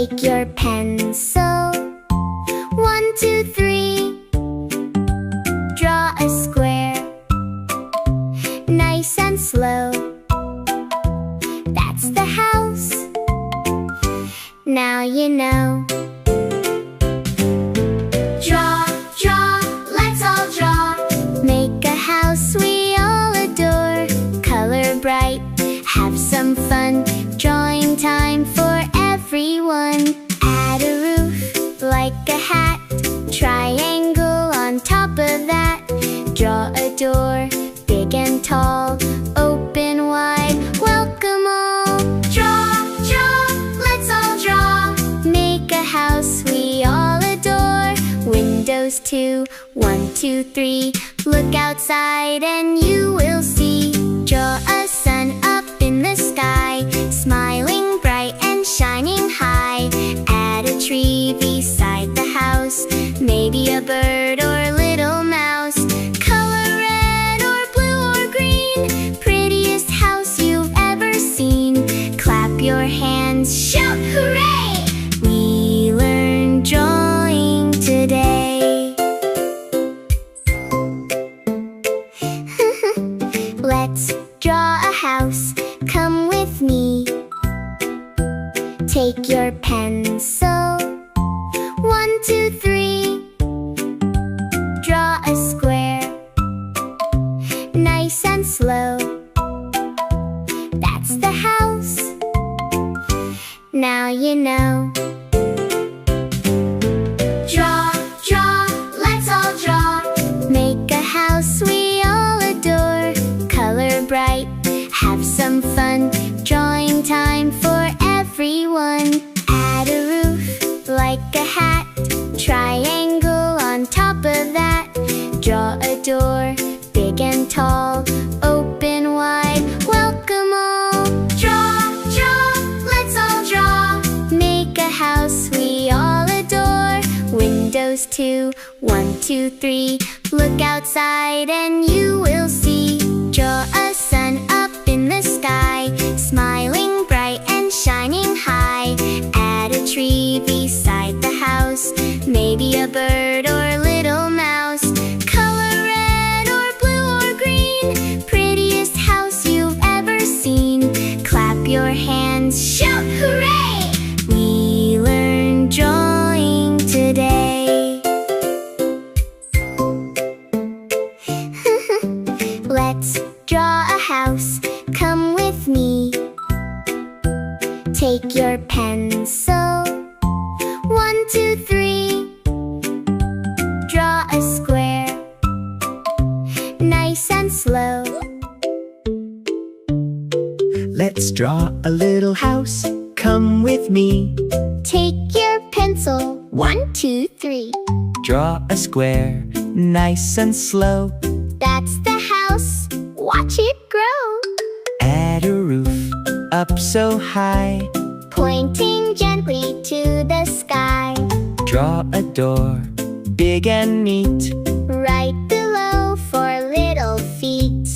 Take your pencil, 1, 2, 3. Draw a square, nice and slow. That's the house. Now you know. Draw, draw, let's all draw. Make a house we all adore. Color bright, have some fun. Drawing time for everyone. Add a roof like a hat. Triangle on top of that. Draw a door, big and tall. Open wide, welcome all. Draw, draw, let's all draw. Make a house we all adore. Windows too, 1, 2, 3. Look outside and you will see. Draw a sun up in the sky, smiling bright and shining high. Add a tree beside the house, maybe a bird or little mouse. Color red or blue or green, prettiest house you've ever seen. Clap your hands, shout hooray! We learned drawing today. Let's draw a house, come with me. Take your pencil, 1, 2, 3. Draw a square, nice and slow. That's the house. Now you know. Draw, draw, let's all draw. Make a house we all adore. Color bright, have some fun. Drawing time for everyone. Add a roof like a hat. Triangle on top of that. Draw a door, big and tall. Open wide, welcome all. Draw, draw, let's all draw. Make a house we all adore. Windows too, 1, 2, 3. Look outside and you will see. Draw a sun up in the sky, smiling bright and shining high. Add a tree beside the house, maybe a bird or little mouse. Color red or blue or green, prettiest house you've ever seen. Clap your hands, shout hooray! We learned drawing today. Let's draw a house, come with me. Take your pencil, 1, 2, 3. Draw a square, nice and slow. Let's draw a little house, come with me. Take your pencil, 1, 2, 3. Draw a square, nice and slow. That's the house, watch it grow. Add a roof up so high. Pointing gently to the sky. Draw a door, big and neat. Right below for little feet.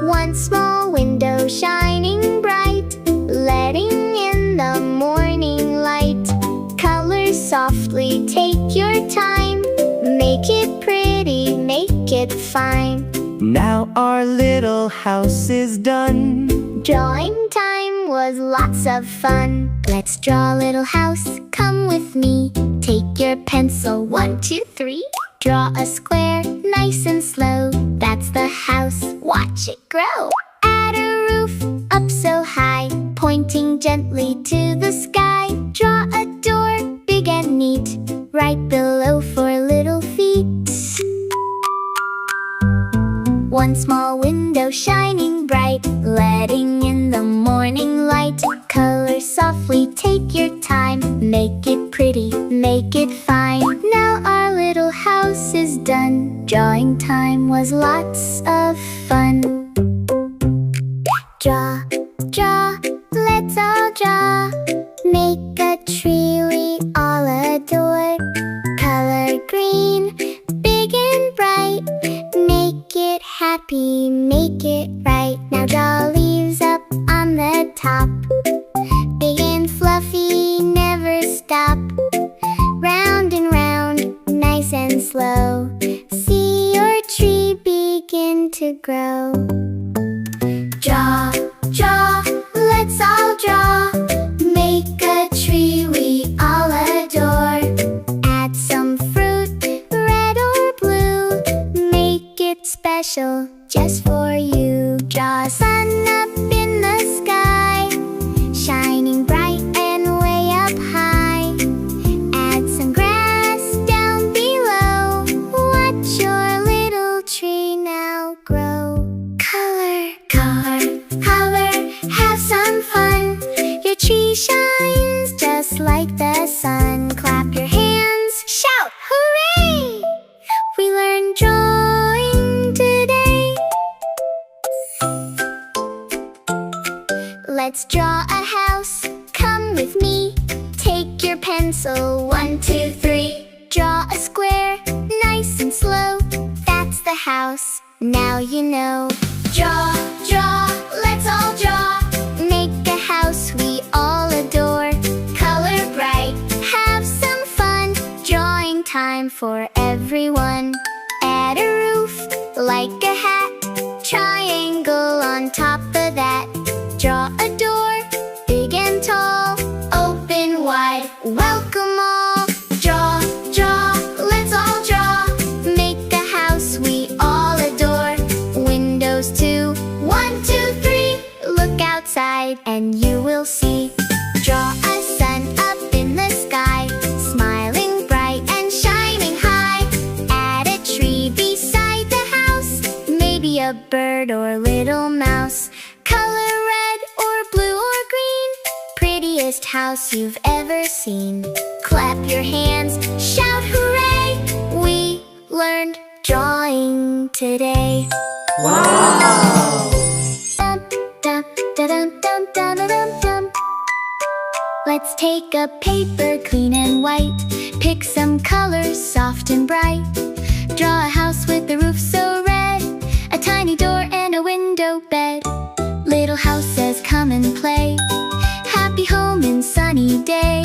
One small window shining bright, letting in the morning light. Color softly, take your time. Make it pretty, make it fine. Now our little house is done. Drawing time was lots of fun. Let's draw a little house, come with me. Take your pencil, 1, 2, 3. Draw a square, nice and slow. That's the house, watch it grow. Add a roof up so high, pointing gently to the sky. Draw a door, big and neat, right below for little feet. One small window shining bright, letting in the morning light. Color softly, take your time. Make it pretty, make it fine. Now our little house is done. Drawing time was lots of fun. Draw, draw, let's all draw. Make a tree we all adore. Color green, big and bright. Make it happy, make it right. Now draw leaves up on the top, big and fluffy. below. See your tree begin to grow. Draw, draw, let's all draw. Make a tree we all adore. Add some fruit, red or blue. Make it special just for you. Draw a sun up in the sky, shining bright and way up high. Add some grass down below. Watch your little tree now grow. Color, color, color, have some fun. Your tree shines just like the sun. Clap your hands, shout hooray! We learned drawing today. Let's draw a house, come with me. Take your pencil, 1, 2, 3. Draw a square, nice and slow. That's the house, now you know. Draw, draw, let's all draw. Make a house we all adore. Color bright, have some fun. Drawing time for everyone. Add a roof, like a hat. Triangle on top of that. Draw a door, big and tall. Open wide, welcome all. Draw, draw, let's all draw. Make a house we all adore. Windows too, 1, 2, 3. Look outside and you will see. Draw a sun up in the sky, smiling bright and shining high. Add a tree beside the house, maybe a bird or little mouse. Color red or blue or green, prettiest house you've ever seen. Clap your hands, shout hooray! We learned drawing today. Wow! Dum, dum, da-dum, dum, da-da-dum-dum. Let's take a paper clean and white. Pick some colors soft and bright. Draw a house with the roof so red, a tiny door and a window bed. Little house says come and play, happy home in sunny day.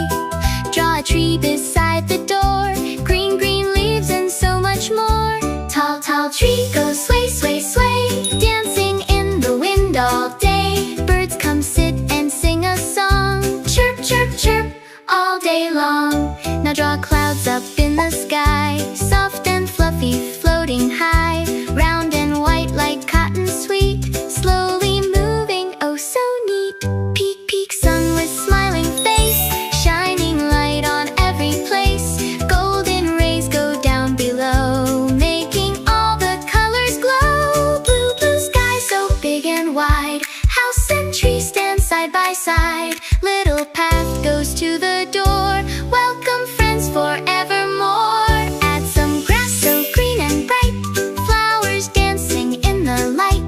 Draw a tree beside the door, green, green leaves and so much more. Tall, tall tree goes sway, sway, sway, dancing in the wind all day. Birds come sit and sing a song, chirp, chirp, chirp, all day long. Now draw clouds up in the sky, soft and fluffy, floating high. Round and white like cotton sweet, slowly moving, oh so neat. Peek, peek, sun with smiling face, shining light on every place. Golden rays go down below, making all the colors glow. Blue, blue sky so big and wide, house and tree stand side by side. Little path goes to the door, welcome friends forevermore. Add some grass so green and bright, flowers dancing in the light.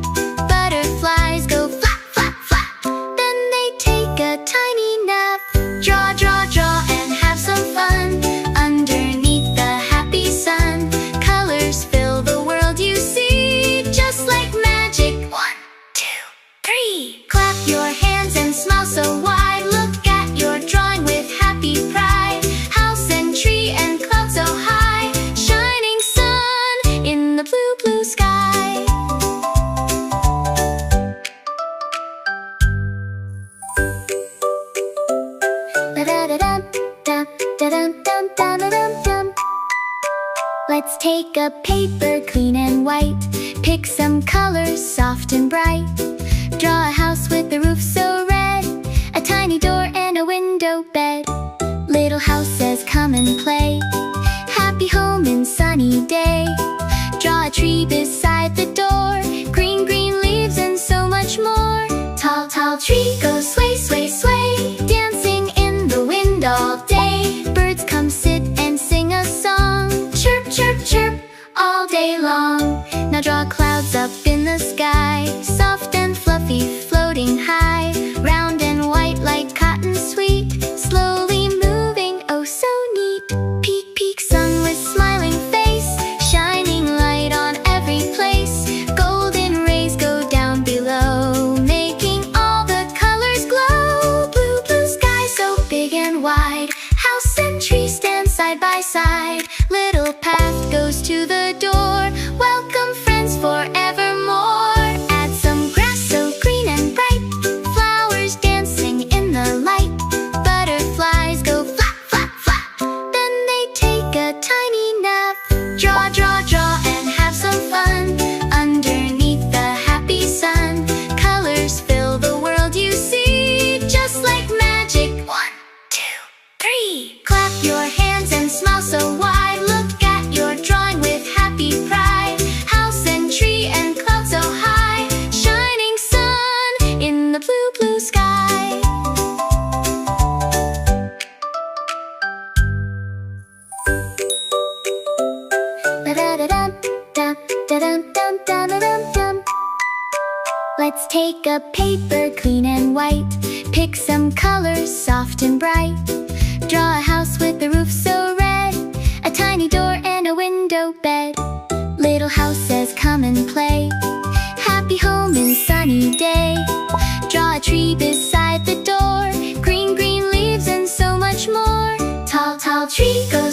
Butterflies go flap, flap, flap, then they take a tiny nap. Draw, draw, draw and have some fun underneath the happy sun. Colors fill the world you see, just like magic. 1, 2, 3. Clap your hands and smile so wide. Look at your drawing with happy pride. House and tree and cloud so high, shining sun in the blue, blue sky. Da-da-da-dum, dum, da-dum, dum, da-da-dum-dum. Let's take a paper clean and white. Pick some colors soft and bright. Draw a house with the roof so red, a tiny door and a window bed. Little house says come and play, happy home in sunny day. Draw a tree beside the door, green, green leaves and so much more. Tall, tall tree goes sway, sway, sway, dancing in the wind all day. Birds come sit and sing a song, chirp, chirp, chirp, all day long. Now draw clouds up in the sky, soft and fluffy, floating high. Round and white like cotton sweet, slowly moving, oh so neat. Peek, peek, sun with smiling face, shining light on every place. Golden rays go down below, making all the colors glow. Blue, blue sky so big and wide, house and tree stand side by side. Little path goes to Dum, da-dum, dum, dum-a-dum-dum. Let's take a paper clean and white. Pick some colors soft and bright. Draw a house with a roof so red, a tiny door and a window bed. Little house says come and play, happy home and sunny day. Draw a tree beside the door, green, green leaves and so much more. Tall, tall tree, go